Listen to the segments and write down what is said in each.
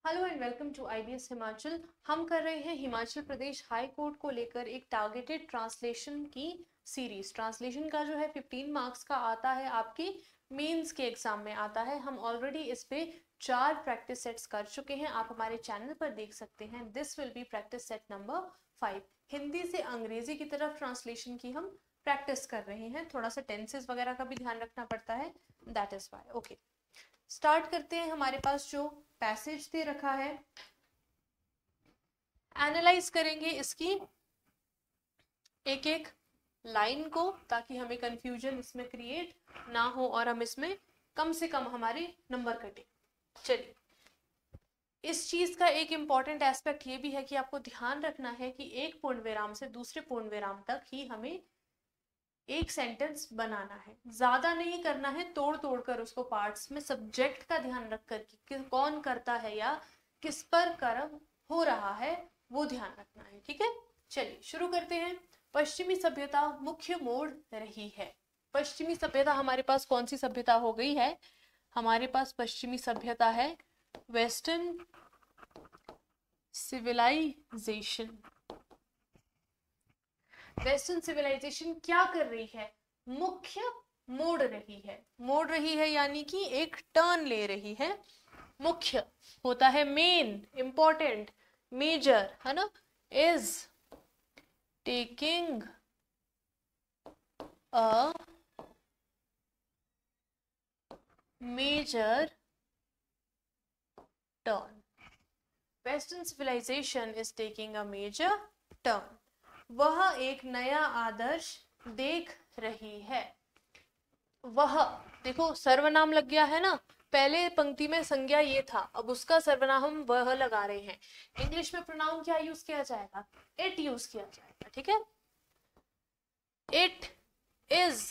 Hello and welcome to IBS Himachal. हम कर रहे हैं हिमाचल प्रदेश हाई कोर्ट को लेकर एक टारगेटेड ट्रांसलेशन की सीरीज। ट्रांसलेशन का जो है 15 मार्क्स का आता है, आपके मेंस के एग्जाम में आता है। हम ऑलरेडी इस पे 4 प्रैक्टिस सेट्स कर चुके हैं, आप हमारे चैनल पर देख सकते हैं। This will be practice set number 5। Hindi से अंग्रेजी की तरफ ट्रांसलेशन की हम प्रैक्टिस कर रहे हैं। थोड़ा सा टेंसेस वगैरह का भी ध्यान रखना पड़ता है, that is why. Okay, start करते हैं। हमारे पास जो पैसेज दे रखा है, एनालाइज करेंगे इसकी एक एक लाइन को, ताकि हमें कंफ्यूजन इसमें क्रिएट ना हो और हम इसमें कम से कम हमारे नंबर कटे। चलिए, इस चीज का एक इंपॉर्टेंट एस्पेक्ट ये भी है कि आपको ध्यान रखना है कि एक पूर्ण विराम से दूसरे पूर्ण विराम तक ही हमें एक सेंटेंस बनाना है, ज्यादा नहीं करना है तोड़ तोड़ कर उसको पार्ट्स में। सब्जेक्ट का ध्यान रख कर कि कौन करता है या किस पर कर्म हो रहा है वो ध्यान रखना है, ठीक है। चलिए शुरू करते हैं। पश्चिमी सभ्यता मुख्य मोड़ रही है। पश्चिमी सभ्यता हमारे पास कौन सी सभ्यता हो गई है? हमारे पास पश्चिमी सभ्यता है वेस्टर्न सिविलाइजेशन। वेस्टर्न सिविलाइजेशन क्या कर रही है? मुख्य मोड़ रही है। मोड़ रही है यानी कि एक टर्न ले रही है। मुख्य होता है मेन, इंपॉर्टेंट, मेजर, है ना। Is taking a major turn. Western civilization is taking a major turn. वह एक नया आदर्श देख रही है। वह, देखो सर्वनाम लग गया है ना, पहले पंक्ति में संज्ञा ये था, अब उसका सर्वनाम हम वह लगा रहे हैं। इंग्लिश में प्रोनाउन क्या यूज किया जाएगा? इट यूज किया जाएगा, ठीक है। इट इज,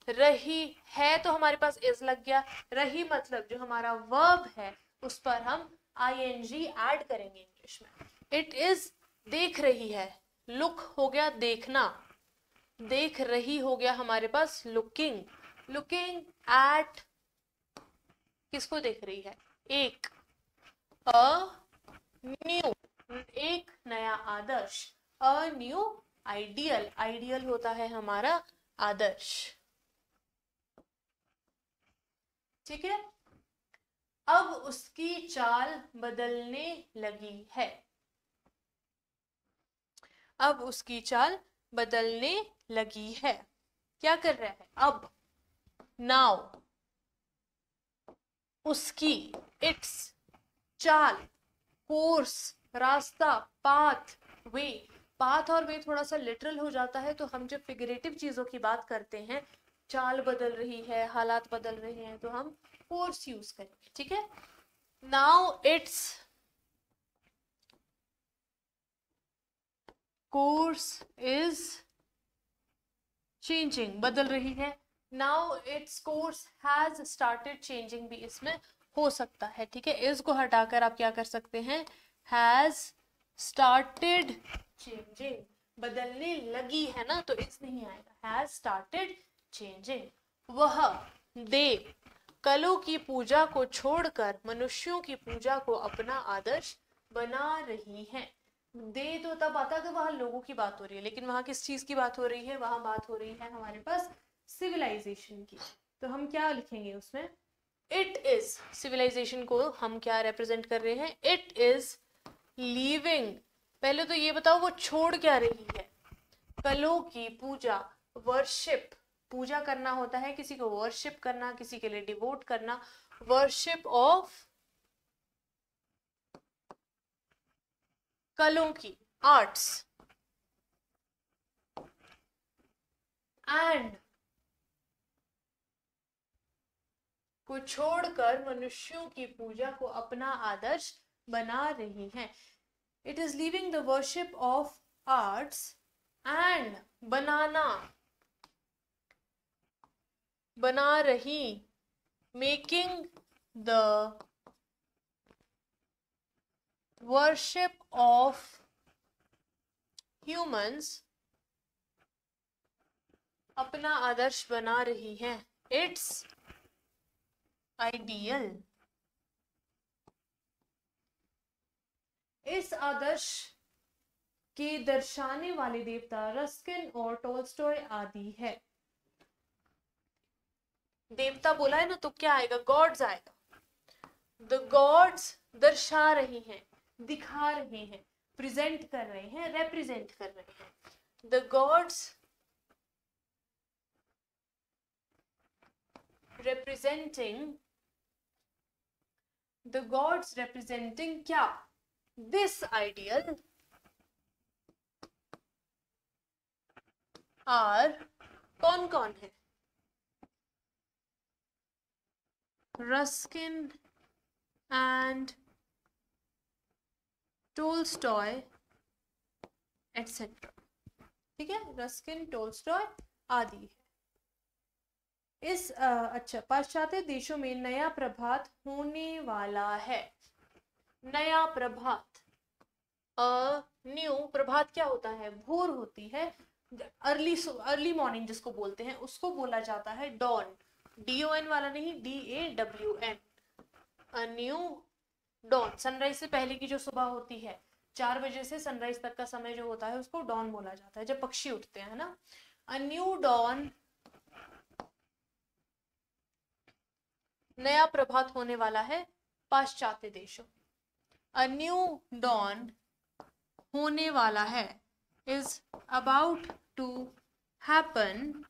रही है तो हमारे पास इज लग गया। रही मतलब जो हमारा वर्ब है उस पर हम आईएनजी ऐड करेंगे इंग्लिश में। इट इज देख रही है, लुक हो गया देखना, देख रही हो गया हमारे पास लुकिंग। लुकिंग एट, किसको देख रही है? एक, अ न्यू, एक नया आदर्श। अ न्यू आइडियल, आइडियल होता है हमारा आदर्श, ठीक है। अब उसकी चाल बदलने लगी है। अब उसकी चाल बदलने लगी है। क्या कर रहा है? अब, नाउ, उसकी, इट्स, चाल, कोर्स, रास्ता, पाथ, वे। पाथ और वे थोड़ा सा लिटरल हो जाता है, तो हम जब फिगरेटिव चीजों की बात करते हैं, चाल बदल रही है, हालात बदल रहे हैं, तो हम कोर्स यूज करेंगे, ठीक है। Now its course is changing, बदल रही है। Now its course has started changing भी इसमें हो सकता है, ठीक है। इस को हटाकर आप क्या कर सकते हैं? हैज स्टार्टेड चेंजिंग, बदलने लगी है ना, तो इस नहीं आएगा, हैज स्टार्टेड चेंजिंग। वह, दे, कलों की पूजा को छोड़कर मनुष्यों की पूजा को अपना आदर्श बना रही है। दे तो तब आता कि वहां लोगों की बात हो रही है, लेकिन वहां किस चीज की बात हो रही है? वहां बात हो रही है हमारे पास सिविलाइजेशन की। तो हम क्या लिखेंगे उसमें? इट इज, सिविलाइजेशन को हम क्या रिप्रेजेंट कर रहे हैं? It is leaving. पहले तो ये बताओ वो छोड़ क्या रही है? कलों की पूजा, वर्शिप, पूजा करना होता है किसी को, वर्शिप करना, किसी के लिए डिवोट करना, वर्शिप ऑफ कलों की, आर्ट्स, एंड को छोड़कर मनुष्यों की पूजा को अपना आदर्श बना रही हैं। It is living the worship of arts and, बनाना, बना रही, making the worship of humans, अपना आदर्श बना रही है। इट्स आइडियल, इस आदर्श के दर्शाने वाले देवता रस्किन और टोल्स्टॉय आदि है। देवता बोला है ना, तो क्या आएगा? गॉड्स आएगा। द गॉड्स दर्शा रहे हैं, दिखा रहे हैं, प्रेजेंट कर रहे हैं, रिप्रेजेंट कर रहे हैं। The gods representing, the gods representing क्या? This ideal are कौन कौन है? Ruskin and Tolstoy etcetera. ठीक है, रस्किन, टोल्स्टॉय आदि है। इस अच्छा, पाश्चात्य देशों में नया प्रभात होने वाला है। नया प्रभात, न्यू प्रभात क्या होता है? भोर होती है, अर्ली मॉर्निंग जिसको बोलते हैं, उसको बोला जाता है डॉन। DON वाला नहीं, DAWN, न्यू डॉन। सनराइज से पहले की जो सुबह होती है, 4 बजे से सनराइज तक का समय जो होता है, उसको डॉन बोला जाता है, जब पक्षी उठते हैं ना। अ न्यू डॉन, नया प्रभात होने वाला है पाश्चात्य देशों। अ न्यू डॉन होने वाला है, इज अबाउट टू हैपन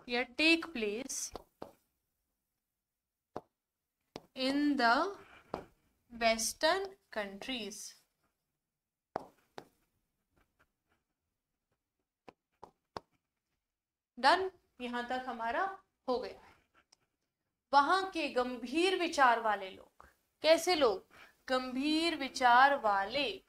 या take place in the western countries. Done, यहां तक हमारा हो गया है। वहां के गंभीर विचार वाले लोग, कैसे लोग? गंभीर विचार वाले।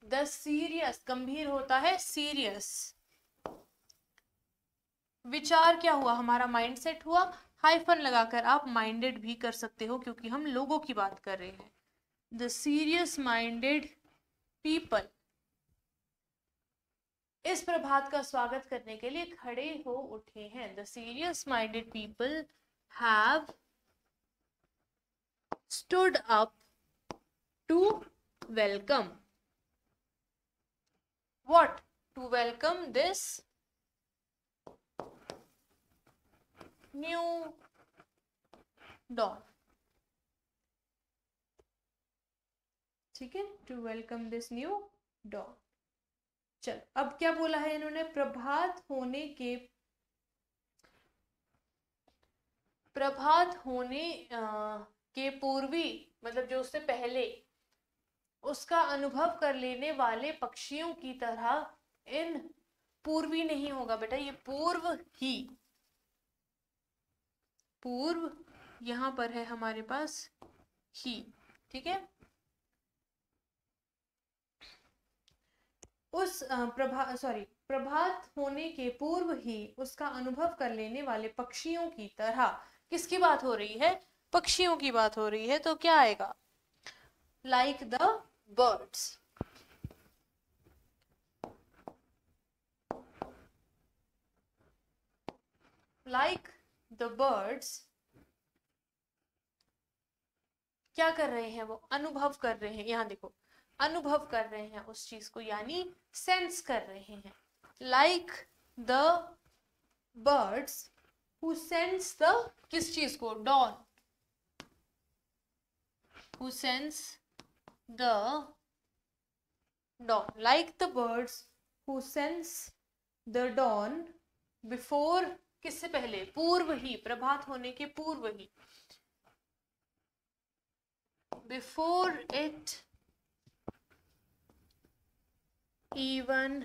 द सीरियस, गंभीर होता है सीरियस। विचार क्या हुआ? हमारा माइंडसेट हुआ। हाइफन लगाकर आप माइंडेड भी कर सकते हो, क्योंकि हम लोगों की बात कर रहे हैं। द सीरियस माइंडेड पीपल इस प्रभात का स्वागत करने के लिए खड़े हो उठे हैं। The serious minded people have stood up to welcome what? To welcome this new dawn। ठीक है, to welcome this new dawn। चलो, अब क्या बोला है इन्होंने? प्रभात होने के पूर्वी, मतलब जो उससे पहले, उसका अनुभव कर लेने वाले पक्षियों की तरह। इन पूर्वी नहीं होगा बेटा, ये पूर्व ही। पूर्व यहां पर है हमारे पास ही। ठीक है, उस प्रभात होने के पूर्व ही उसका अनुभव कर लेने वाले पक्षियों की तरह। किसकी बात हो रही है? पक्षियों की बात हो रही है। तो क्या आएगा? Like the birds. Like the birds क्या कर रहे हैं? वो अनुभव कर रहे हैं। यहां देखो, अनुभव कर रहे हैं उस चीज को, यानी सेंस कर रहे हैं। Like the birds who sense the, किस चीज को? Dawn. Who sense the dawn, like the birds who sense the dawn before, किससे पहले? पूर्व ही, प्रभात होने के पूर्व ही। before it even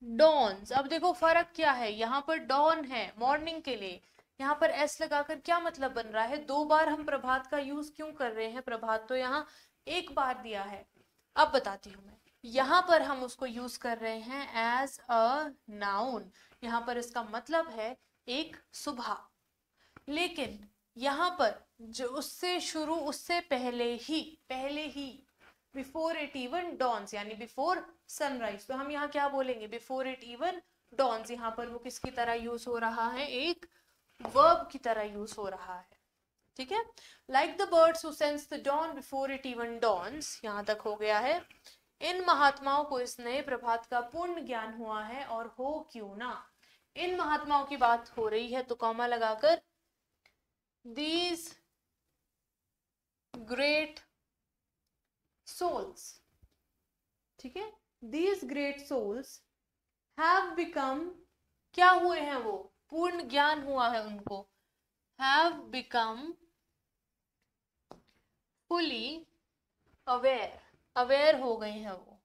dawns। अब देखो फर्क क्या है, यहाँ पर dawn है मॉर्निंग के लिए, यहाँ पर s लगाकर क्या मतलब बन रहा है? 2 बार हम प्रभात का यूज क्यों कर रहे हैं? प्रभात तो यहाँ 1 बार दिया है। अब बताती हूँ मैं, यहाँ पर हम उसको यूज कर रहे हैं एज अ नाउन। यहाँ पर इसका मतलब है एक सुबह, लेकिन यहाँ पर जो उससे शुरू, उससे पहले ही बिफोर इट इवन डॉन्स, यानी बिफोर सनराइज। तो हम यहाँ क्या बोलेंगे? Before it even dawns. यहाँ पर वो किसकी तरह यूज हो रहा है? एक वर्ब की तरह यूज हो रहा है। ठीक है, like the birds who sense the dawn before it even dawns, यहाँ तक हो गया है। इन महात्माओं को इस नए प्रभात का पूर्ण ज्ञान हुआ है, और हो क्यों ना। इन महात्माओं की बात हो रही है तो कॉमा लगाकर these great souls, ठीक है, these great souls have become, क्या हुए हैं वो, पूर्ण ज्ञान हुआ है उनको, have become fully aware, aware हो गए हैं वो,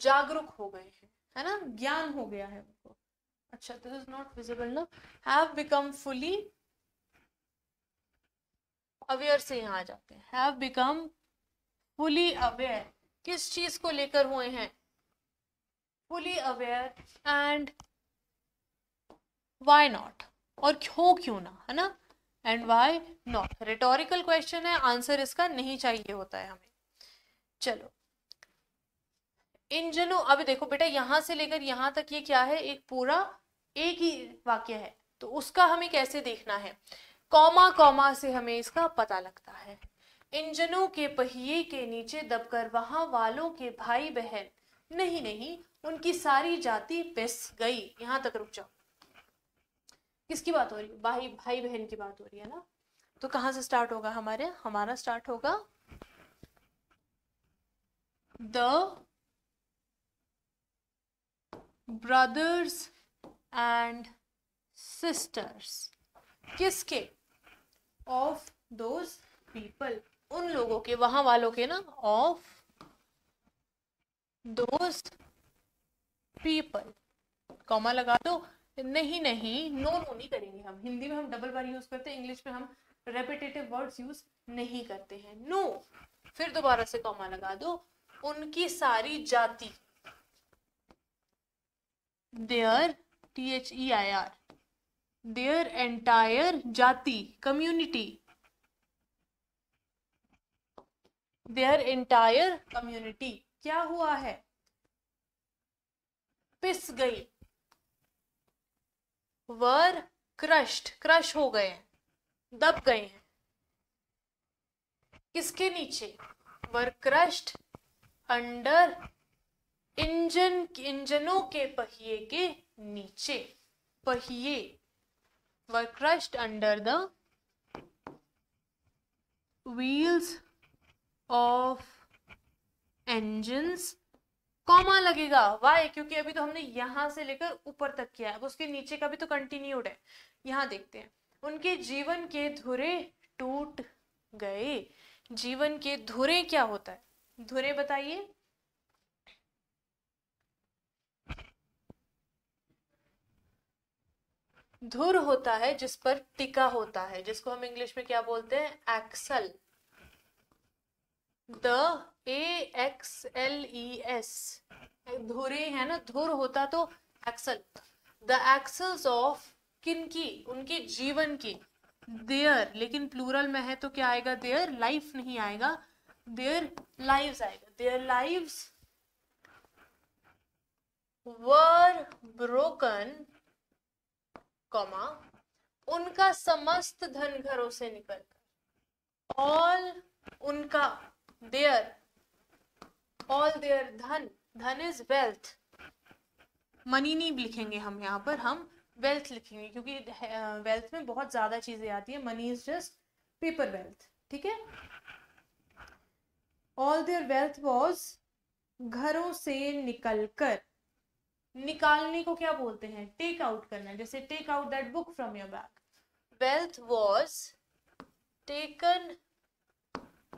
जागरूक हो गए हैं, है ना, ज्ञान हो गया है उनको। अच्छा, दिस इज नॉट विजिबल ना, हैव बिकम फुली अवेयर से यहाँ आ जाते हैं, हैव बिकम फुली अवेयर, किस चीज को लेकर हुए हैं, fully aware, and why not, और क्यों ना, है ना, and why not, rhetorical question है, आंसर इसका नहीं चाहिए होता है हमें। चलो, इन जनों, अब देखो बेटा यहां से लेकर यहां तक ये क्या है, एक पूरा एक ही वाक्य है, तो उसका हमें कैसे देखना है, कॉमा कॉमा से हमें इसका पता लगता है। इंजनों के पहिए के नीचे दबकर वहां वालों के भाई बहन, नहीं नहीं, उनकी सारी जाति पिस गई, यहां तक रुक जाओ। किसकी बात हो रही है, भाई भाई बहन की बात हो रही है ना, तो कहां से स्टार्ट होगा हमारा स्टार्ट होगा द brothers and sisters, किसके, of those people, उन लोगों के, वहां वालों के ना, of those people, कॉमा लगा दो, नहीं नहीं, नो नो नहीं करेंगे हम, हिंदी में हम डबल बार यूज करते हैं, इंग्लिश में हम रेपिटेटिव वर्ड्स यूज नहीं करते हैं, नो, फिर दोबारा से कॉमा लगा दो, उनकी सारी जाति, their, their, their entire जाति, community, their entire community, क्या हुआ है, पिस गई, were crushed, क्रश हो गए हैं, दब गए हैं, किसके नीचे, were crushed under, इंजनों के पहिए के नीचे, पहिए, were crushed under the wheels of engines, comma लगेगा, वाई, क्योंकि अभी तो हमने यहां से लेकर ऊपर तक किया है, अब उसके नीचे का भी तो कंटिन्यूड है, यहां देखते हैं, उनके जीवन के धुरे टूट गए, जीवन के धुरे क्या होता है, धुरे बताइए, धुर होता है जिस पर टिका होता है, जिसको हम इंग्लिश में क्या बोलते हैं, एक्सल, द AXLES, धुरे है ना, धुर होता तो एक्सल, द एक्सल्स ऑफ, किनकी, उनके जीवन की, देयर, लेकिन प्लूरल में है तो क्या आएगा, देयर लाइफ नहीं आएगा, देयर लाइव्स आएगा, their lives were broken, comma, उनका समस्त धन घरों से निकलकर, ऑल, उनका, देयर, ऑल देयर धन, धन इज वेल्थ, मनी नहीं लिखेंगे हम यहाँ पर, हम वेल्थ लिखेंगे, क्योंकि वेल्थ में बहुत ज्यादा चीजें आती है, money is just paper wealth, ठीक है, ऑल देयर वेल्थ वॉज, घरों से निकलकर, निकालने को क्या बोलते हैं, टेक आउट करना, जैसे take out that book from your bag, wealth was taken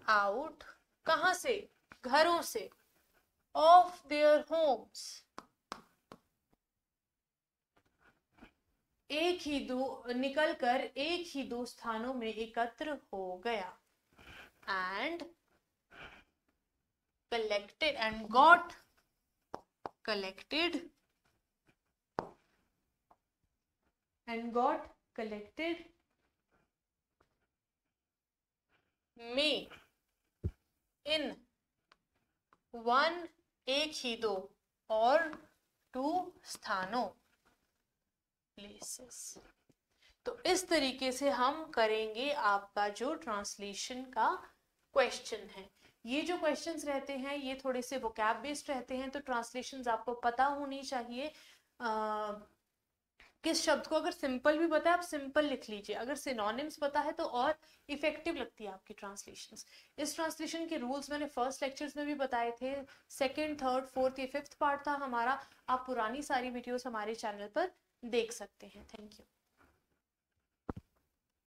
out, कहां से, घरों से, ऑफ देयर होम्स, एक ही दो, निकलकर एक ही दो स्थानों में एकत्र हो गया, and collected, and got collected, and got collected में, in one, एक ही दो, और two स्थानों, places, तो इस तरीके से हम करेंगे आपका जो ट्रांसलेशन का क्वेश्चन है। ये जो क्वेश्चंस रहते हैं ये थोड़े से वोकैब बेस्ड रहते हैं, तो ट्रांसलेशंस आपको पता होनी चाहिए। किस शब्द को अगर सिंपल भी पता है आप सिंपल लिख लीजिए, अगर सिनोनिम्स पता है तो और इफेक्टिव लगती है आपकी ट्रांसलेशंस। इस ट्रांसलेशन के रूल्स मैंने फर्स्ट लेक्चर्स में भी बताए थे, सेकंड, थर्ड, फोर्थ, ये फिफ्थ पार्ट था हमारा। आप पुरानी सारी वीडियोस हमारे चैनल पर देख सकते हैं। Thank you.